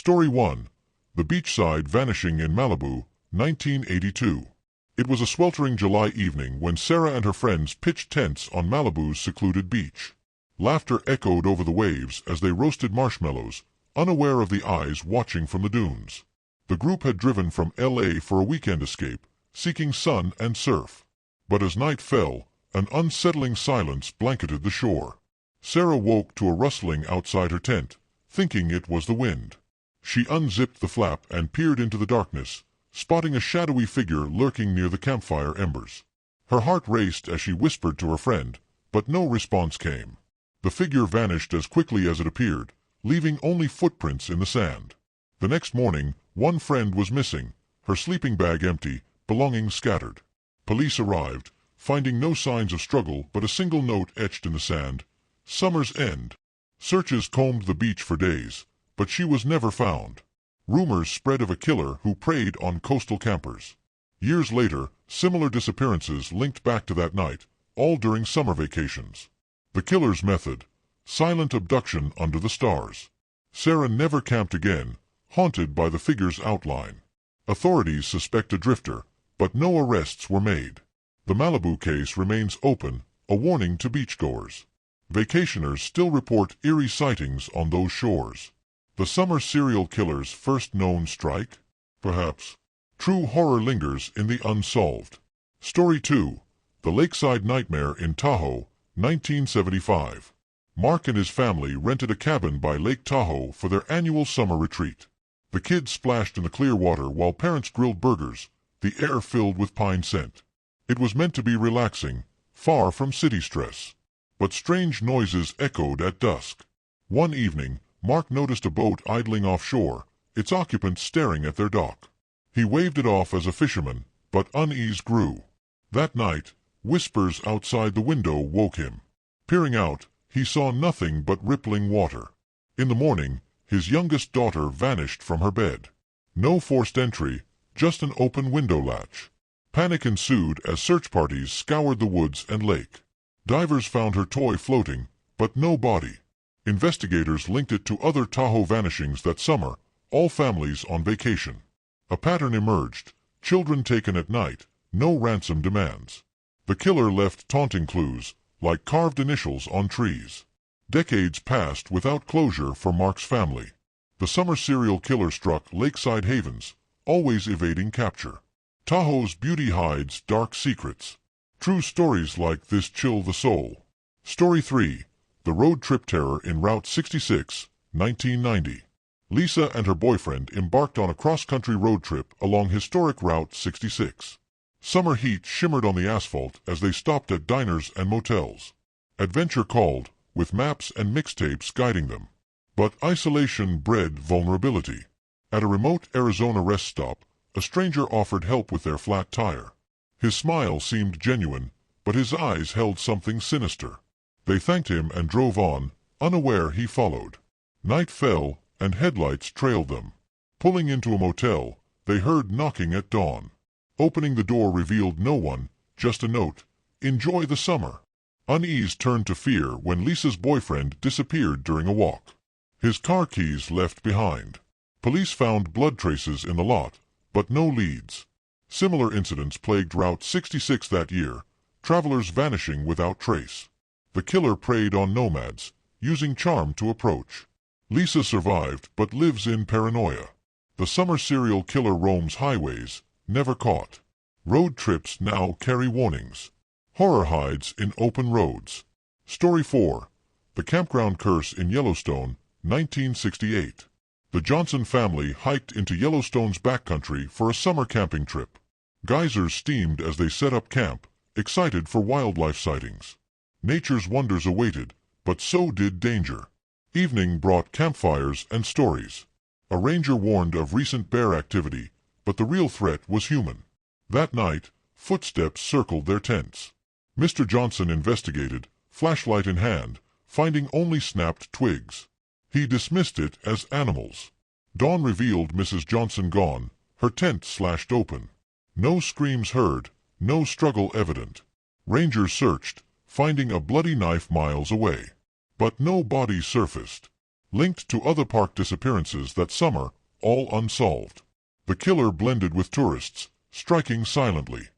Story 1. The Beachside Vanishing in Malibu, 1982. It was a sweltering July evening when Sarah and her friends pitched tents on Malibu's secluded beach. Laughter echoed over the waves as they roasted marshmallows, unaware of the eyes watching from the dunes. The group had driven from L.A. for a weekend escape, seeking sun and surf. But as night fell, an unsettling silence blanketed the shore. Sarah woke to a rustling outside her tent, thinking it was the wind. She unzipped the flap and peered into the darkness, spotting a shadowy figure lurking near the campfire embers. Her heart raced as she whispered to her friend, but no response came. The figure vanished as quickly as it appeared, leaving only footprints in the sand. The next morning, one friend was missing, her sleeping bag empty, belongings scattered. Police arrived, finding no signs of struggle but a single note etched in the sand: "Summer's End." Searches combed the beach for days, but she was never found. Rumors spread of a killer who preyed on coastal campers. Years later, similar disappearances linked back to that night, all during summer vacations. The killer's method: silent abduction under the stars. Sarah never camped again, haunted by the figure's outline. Authorities suspect a drifter, but no arrests were made. The Malibu case remains open, a warning to beachgoers. Vacationers still report eerie sightings on those shores. The summer serial killer's first known strike? Perhaps. True horror lingers in the unsolved. Story 2. The Lakeside Nightmare in Tahoe, 1975. Mark and his family rented a cabin by Lake Tahoe for their annual summer retreat. The kids splashed in the clear water while parents grilled burgers, the air filled with pine scent. It was meant to be relaxing, far from city stress. But strange noises echoed at dusk. One evening, Mark noticed a boat idling offshore, its occupants staring at their dock. He waved it off as a fisherman, but unease grew. That night, whispers outside the window woke him. Peering out, he saw nothing but rippling water. In the morning, his youngest daughter vanished from her bed. No forced entry, just an open window latch. Panic ensued as search parties scoured the woods and lake. Divers found her toy floating, but no body. Investigators linked it to other Tahoe vanishings that summer, all families on vacation. A pattern emerged: children taken at night, no ransom demands. The killer left taunting clues, like carved initials on trees. Decades passed without closure for Mark's family. The summer serial killer struck lakeside havens, always evading capture. Tahoe's beauty hides dark secrets. True stories like this chill the soul. Story 3. The Road Trip Terror in Route 66, 1990. Lisa and her boyfriend embarked on a cross-country road trip along historic Route 66. Summer heat shimmered on the asphalt as they stopped at diners and motels. Adventure called, with maps and mixtapes guiding them. But isolation bred vulnerability. At a remote Arizona rest stop, a stranger offered help with their flat tire. His smile seemed genuine, but his eyes held something sinister. They thanked him and drove on, unaware he followed. Night fell, and headlights trailed them. Pulling into a motel, they heard knocking at dawn. Opening the door revealed no one, just a note: "Enjoy the summer." Unease turned to fear when Lisa's boyfriend disappeared during a walk. His car keys left behind. Police found blood traces in the lot, but no leads. Similar incidents plagued Route 66 that year, travelers vanishing without trace. The killer preyed on nomads, using charm to approach. Lisa survived but lives in paranoia. The summer serial killer roams highways, never caught. Road trips now carry warnings. Horror hides in open roads. Story 4. The Campground Curse in Yellowstone, 1968. The Johnson family hiked into Yellowstone's backcountry for a summer camping trip. Geysers steamed as they set up camp, excited for wildlife sightings. Nature's wonders awaited, but so did danger. Evening brought campfires and stories. A ranger warned of recent bear activity, but the real threat was human. That night, footsteps circled their tents. Mr. Johnson investigated, flashlight in hand, finding only snapped twigs. He dismissed it as animals. Dawn revealed Mrs. Johnson gone, her tent slashed open. No screams heard, no struggle evident. Rangers searched, finding a bloody knife miles away. But no body surfaced. Linked to other park disappearances that summer, all unsolved. The killer blended with tourists, striking silently.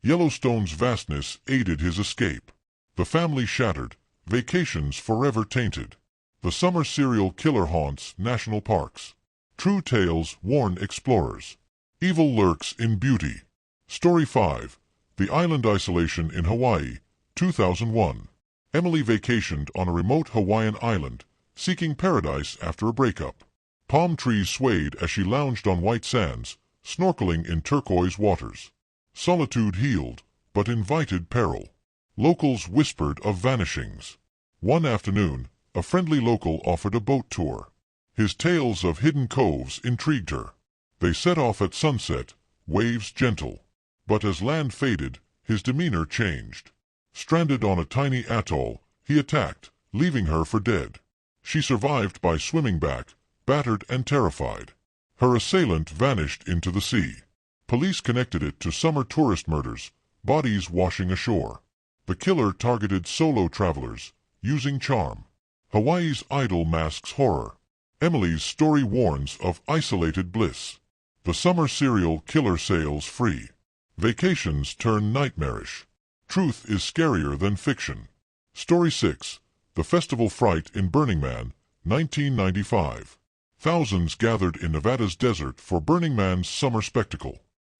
Yellowstone's vastness aided his escape. The family shattered, vacations forever tainted. The summer serial killer haunts national parks. True tales warn explorers. Evil lurks in beauty. Story 5. The Island Isolation in Hawaii, 2001. Emily vacationed on a remote Hawaiian island, seeking paradise after a breakup. Palm trees swayed as she lounged on white sands, snorkeling in turquoise waters. Solitude healed, but invited peril. Locals whispered of vanishings. One afternoon, a friendly local offered a boat tour. His tales of hidden coves intrigued her. They set off at sunset, waves gentle. But as land faded, his demeanor changed. Stranded on a tiny atoll, he attacked, leaving her for dead. She survived by swimming back, battered and terrified. Her assailant vanished into the sea. Police connected it to summer tourist murders, bodies washing ashore. The killer targeted solo travelers, using charm. Hawaii's idol masks horror. Emily's story warns of isolated bliss. The summer serial killer sails free. Vacations turn nightmarish. Truth is scarier than fiction. Story 6. The Festival Fright in Burning Man, 1995. Thousands gathered in Nevada's desert for Burning Man's summer spectacle.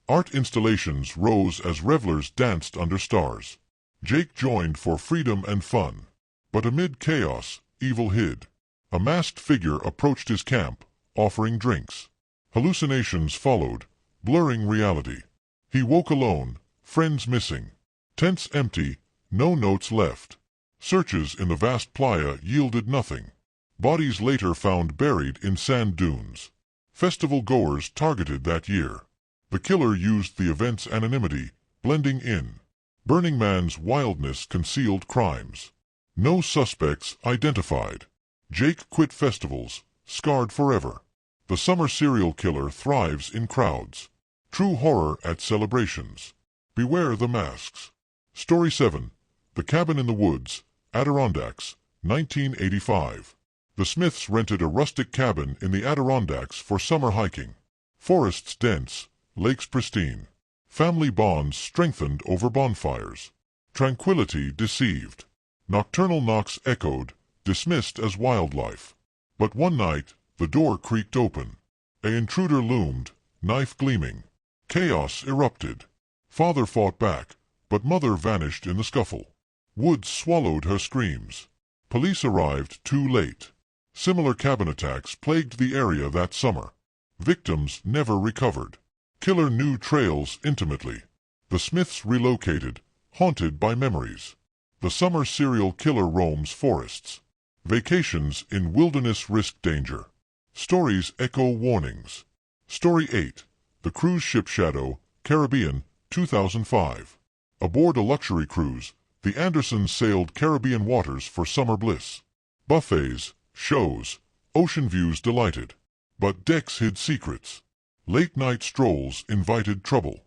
Art installations rose as revelers danced under stars. Jake joined for freedom and fun. But amid chaos, evil hid. A masked figure approached his camp, offering drinks. Hallucinations followed, blurring reality. He woke alone, friends missing. Tents empty, no notes left. Searches in the vast playa yielded nothing. Bodies later found buried in sand dunes. Festival goers targeted that year. The killer used the event's anonymity, blending in. Burning Man's wildness concealed crimes. No suspects identified. Jake quit festivals, scarred forever. The summer serial killer thrives in crowds. True horror at celebrations. Beware the masks. Story 7. The Cabin in the Woods, Adirondacks, 1985. The Smiths rented a rustic cabin in the Adirondacks for summer hiking. Forests dense, lakes pristine. Family bonds strengthened over bonfires. Tranquility deceived. Nocturnal knocks echoed, dismissed as wildlife. But one night, the door creaked open. An intruder loomed, knife gleaming. Chaos erupted. Father fought back, but mother vanished in the scuffle. Woods swallowed her screams. Police arrived too late. Similar cabin attacks plagued the area that summer. Victims never recovered. Killer knew trails intimately. The Smiths relocated, haunted by memories. The summer serial killer roams forests. Vacations in wilderness risk danger. Stories echo warnings. Story 8. The Cruise Ship Shadow, Caribbean, 2005. Aboard a luxury cruise, the Andersons sailed Caribbean waters for summer bliss. Buffets, shows, ocean views delighted. But decks hid secrets. Late-night strolls invited trouble.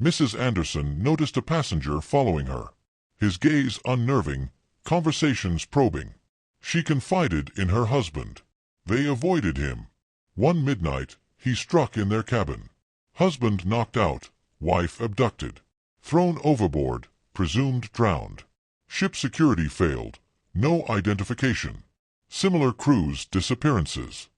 Mrs. Anderson noticed a passenger following her. His gaze unnerving, conversations probing. She confided in her husband. They avoided him. One midnight, he struck in their cabin. Husband knocked out, wife abducted. Thrown overboard, presumed drowned. Ship security failed. No identification. Similar cruise disappearances.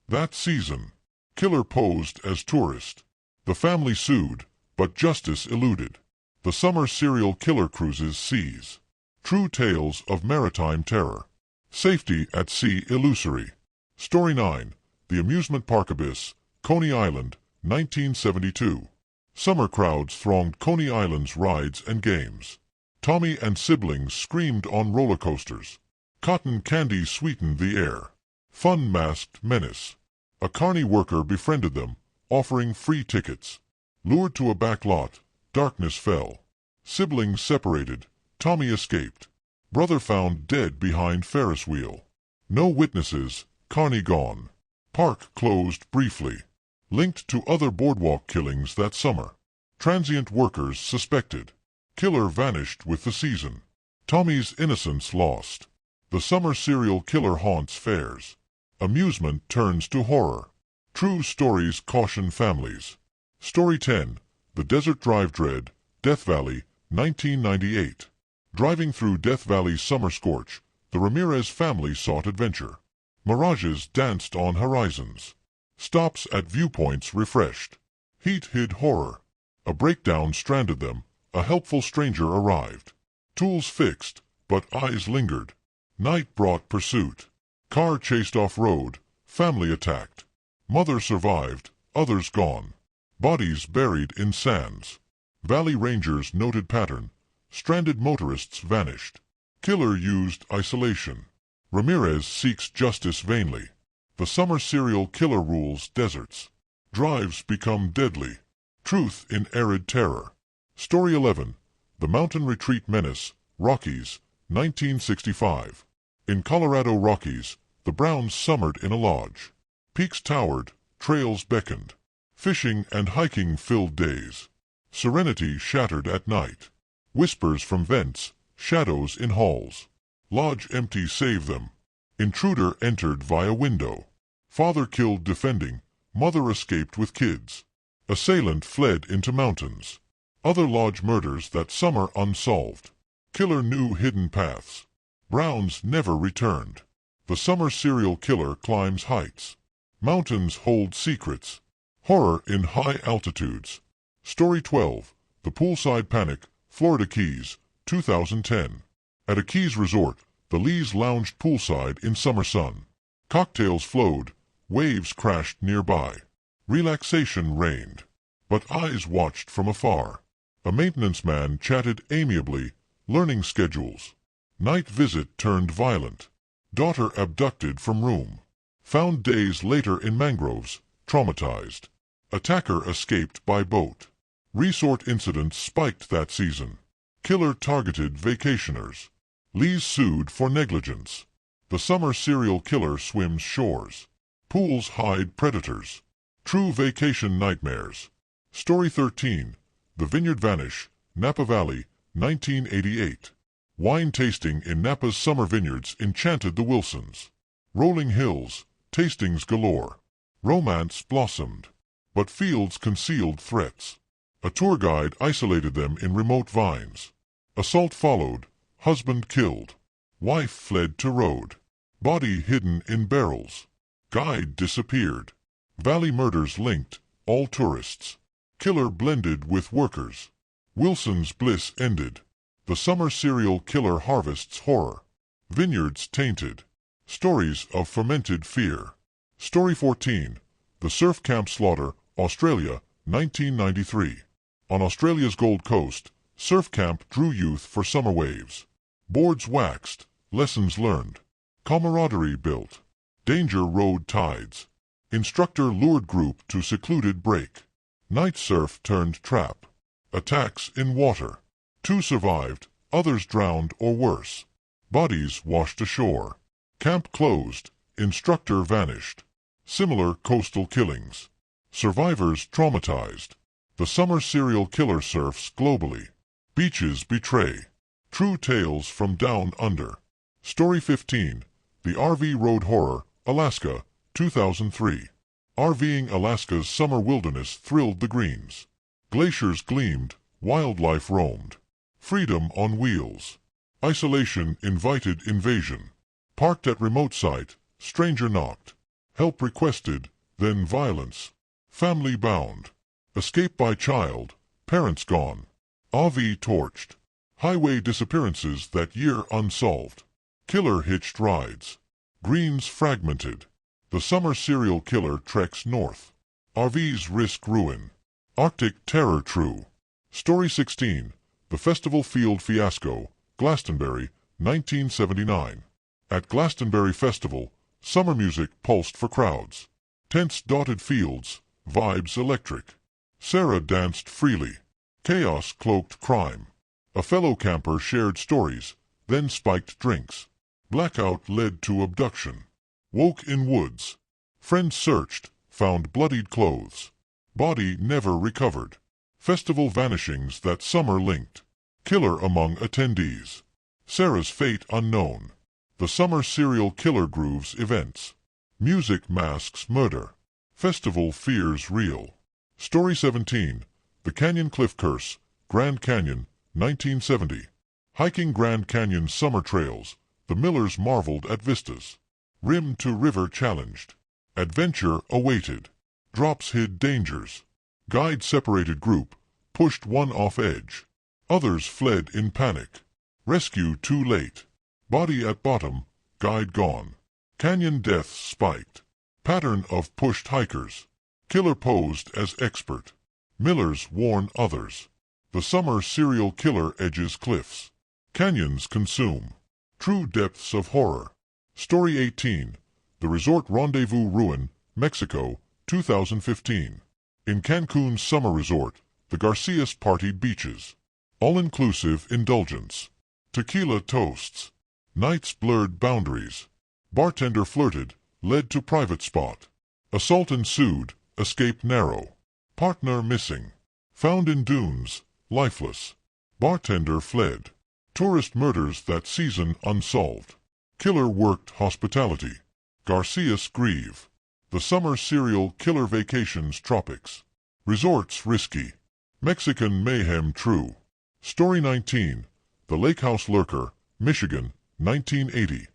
That season, killer posed as tourist. The family sued, but justice eluded. The summer serial killer cruises seize. True tales of maritime terror. Safety at sea illusory. Story 9. The Amusement Park Abyss, Coney Island, 1972. Summer crowds thronged Coney Island's rides and games. Tommy and siblings screamed on roller coasters. Cotton candy sweetened the air. Fun masked menace. A carny worker befriended them, offering free tickets. Lured to a back lot, darkness fell. Siblings separated. Tommy escaped. Brother found dead behind Ferris wheel. No witnesses. Carney gone. Park closed briefly. Linked to other boardwalk killings that summer. Transient workers suspected. Killer vanished with the season. Tommy's innocence lost. The summer serial killer haunts fairs. Amusement turns to horror. True stories caution families. Story 10. The Desert Drive Dread, Death Valley, 1998. Driving through Death Valley's summer scorch, the Ramirez family sought adventure. Mirages danced on horizons. Stops at viewpoints refreshed. Heat hid horror. A breakdown stranded them. A helpful stranger arrived. Tools fixed, but eyes lingered. Night brought pursuit. Car chased off-road. Family attacked. Mother survived, others gone. Bodies buried in sands. Valley Rangers noted pattern. Stranded motorists vanished. Killer used isolation. Ramirez seeks justice vainly. The summer serial killer rules deserts. Drives become deadly. Truth in arid terror. Story 11. The Mountain Retreat Menace, Rockies, 1965. In Colorado Rockies, the Browns summered in a lodge. Peaks towered, trails beckoned. Fishing and hiking filled days. Serenity shattered at night. Whispers from vents, shadows in halls. Lodge empty save them. Intruder entered via window. Father killed defending, mother escaped with kids. Assailant fled into mountains. Other lodge murders that summer unsolved. Killer knew hidden paths. Browns never returned. The summer serial killer climbs heights. Mountains hold secrets. Horror in high altitudes. Story 12. The Poolside Panic, Florida Keys, 2010. At a Keys resort, the Lees lounged poolside in summer sun. Cocktails flowed, waves crashed nearby. Relaxation reigned. But eyes watched from afar. A maintenance man chatted amiably, learning schedules. Night visit turned violent. Daughter abducted from room. Found days later in mangroves, traumatized. Attacker escaped by boat. Resort incidents spiked that season. Killer targeted vacationers. Lees sued for negligence. The summer serial killer swims shores. Pools hide predators. True vacation nightmares. Story 13. The Vineyard Vanish, Napa Valley, 1988. Wine tasting in Napa's summer vineyards enchanted the Wilsons. Rolling hills, tastings galore. Romance blossomed. But fields concealed threats. A tour guide isolated them in remote vines. Assault followed, husband killed. Wife fled to road. Body hidden in barrels. Guide disappeared. Valley murders linked, all tourists. Killer blended with workers. Wilson's bliss ended. The summer serial killer harvests horror. Vineyards tainted. Stories of fermented fear. Story 14. The Surf Camp Slaughter, Australia, 1993. On Australia's Gold Coast, surf camp drew youth for summer waves. Boards waxed, lessons learned. Camaraderie built. Danger rode tides. Instructor lured group to secluded break. Night surf turned trap. Attacks in water. 2 survived, others drowned or worse. Bodies washed ashore. Camp closed, instructor vanished. Similar coastal killings. Survivors traumatized. The summer serial killer surfs globally. Beaches betray. True tales from down under. Story 15. The RV Road Horror, Alaska, 2003. RVing Alaska's summer wilderness thrilled the greens. Glaciers gleamed, wildlife roamed. Freedom on wheels. Isolation invited invasion. Parked at remote site, stranger knocked. Help requested, then violence. Family bound. Escape by child, parents gone. RV torched. Highway disappearances that year unsolved. Killer hitched rides. Greens fragmented. The summer serial killer treks north. RVs risk ruin. Arctic terror true. Story 16. The Festival Field Fiasco, Glastonbury, 1979. At Glastonbury Festival, summer music pulsed for crowds. Tents dotted fields, vibes electric. Sarah danced freely. Chaos cloaked crime. A fellow camper shared stories, then spiked drinks. Blackout led to abduction. Woke in woods. Friends searched, found bloodied clothes. Body never recovered. Festival vanishings that summer linked. Killer among attendees. Sarah's fate unknown. The summer serial killer grooves events. Music masks murder. Festival fears real. Story 17. The Canyon Cliff Curse, Grand Canyon, 1970. Hiking Grand Canyon's summer trails, the Millers marveled at vistas. Rim to river challenged. Adventure awaited. Drops hid dangers. Guide separated group, pushed one off edge. Others fled in panic. Rescue too late. Body at bottom, guide gone. Canyon deaths spiked. Pattern of pushed hikers. Killer posed as expert. Millers warn others. The summer serial killer edges cliffs. Canyons consume. True depths of horror. Story 18. The Resort Rendezvous Ruin, Mexico, 2015. In Cancun's summer resort, the Garcias partied beaches. All-inclusive indulgence. Tequila toasts. Nights blurred boundaries. Bartender flirted, led to private spot. Assault ensued, escape narrow. Partner missing. Found in dunes, lifeless. Bartender fled. Tourist murders that season unsolved. Killer worked hospitality. Garcias grieve. The summer serial killer vacations tropics. Resorts risky. Mexican mayhem true. Story 19. The Lake House Lurker, Michigan, 1980.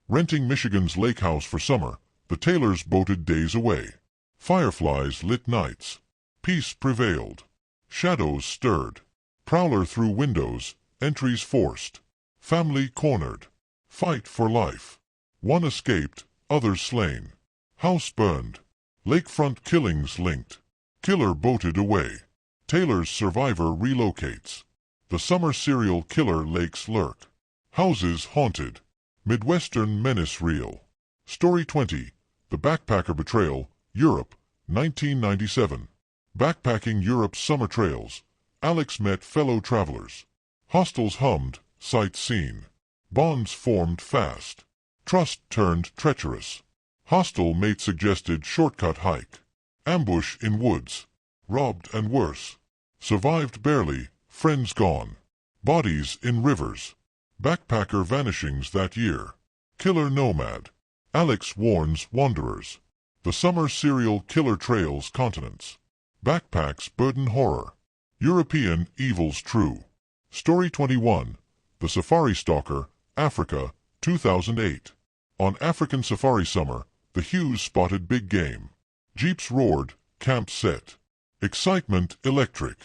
Renting Michigan's lake house for summer, the Taylors boated days away. Fireflies lit nights. Peace prevailed. Shadows stirred. Prowler through windows, entries forced. Family cornered. Fight for life. One escaped, others slain. House burned. Lakefront killings linked. Killer boated away. Taylor's survivor relocates. The summer serial killer lakes lurk. Houses haunted. Midwestern menace real. Story 20. The Backpacker Betrayal, Europe, 1997. Backpacking Europe's summer trails. Alex met fellow travelers. Hostels hummed, sights seen. Bonds formed fast. Trust turned treacherous. Hostile mate suggested shortcut hike. Ambush in woods. Robbed and worse. Survived barely, friends gone. Bodies in rivers. Backpacker vanishings that year. Killer nomad. Alex warns wanderers. The summer serial killer trails continents. Backpacks burden horror. European evils true. Story 21. The Safari Stalker, Africa, 2008. On African safari summer, the Hughes spotted big game. Jeeps roared, camp set. Excitement electric.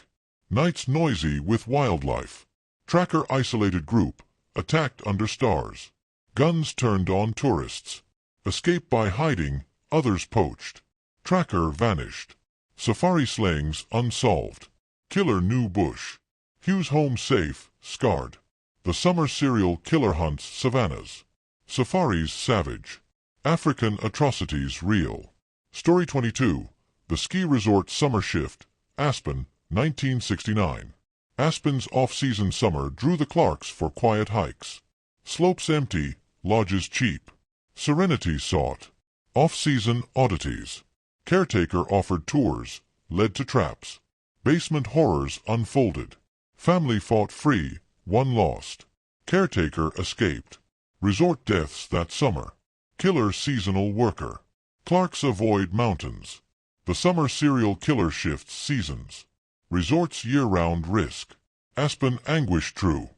Nights noisy with wildlife. Tracker isolated group, attacked under stars. Guns turned on tourists. Escape by hiding, others poached. Tracker vanished. Safari slayings unsolved. Killer new bush. Hughes home safe, scarred. The summer serial killer hunts savannas. Safaris savage. African atrocities real. Story 22. The Ski Resort Summer Shift, Aspen, 1969. Aspen's off-season summer drew the Clarks for quiet hikes. Slopes empty, lodges cheap. Serenity sought. Off-season oddities. Caretaker offered tours, led to traps. Basement horrors unfolded. Family fought free, one lost. Caretaker escaped. Resort deaths that summer. Killer seasonal worker. Clarks avoid mountains. The summer serial killer shifts seasons. Resorts year-round risk. Aspen anguish true.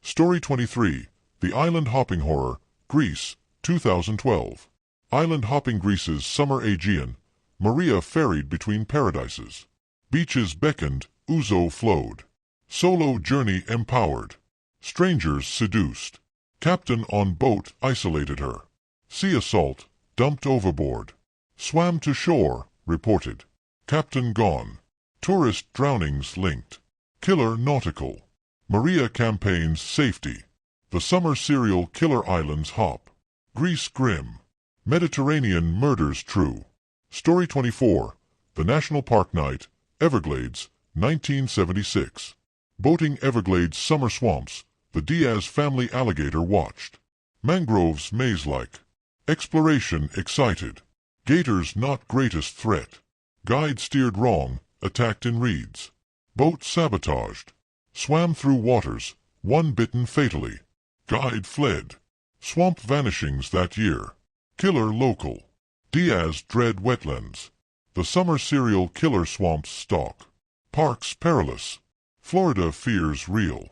Story 23. The Island Hopping Horror, Greece, 2012. Island hopping Greece's summer Aegean. Maria ferried between paradises. Beaches beckoned, ouzo flowed. Solo journey empowered. Strangers seduced. Captain on boat isolated her. Sea assault, dumped overboard. Swam to shore, reported. Captain gone. Tourist drownings linked. Killer nautical. Maria campaigns safety. The summer serial killer islands hop. Greece grim. Mediterranean murders true. Story 24. The National Park Night, Everglades, 1976. Boating Everglades summer swamps, the Diaz family alligator watched. Mangroves maze-like. Exploration excited. Gators not greatest threat. Guide steered wrong, attacked in reeds. Boat sabotaged. Swam through waters, one bitten fatally. Guide fled. Swamp vanishings that year. Killer local. Diaz dread wetlands. The summer serial killer swamps stalk. Parks perilous. Florida fears real.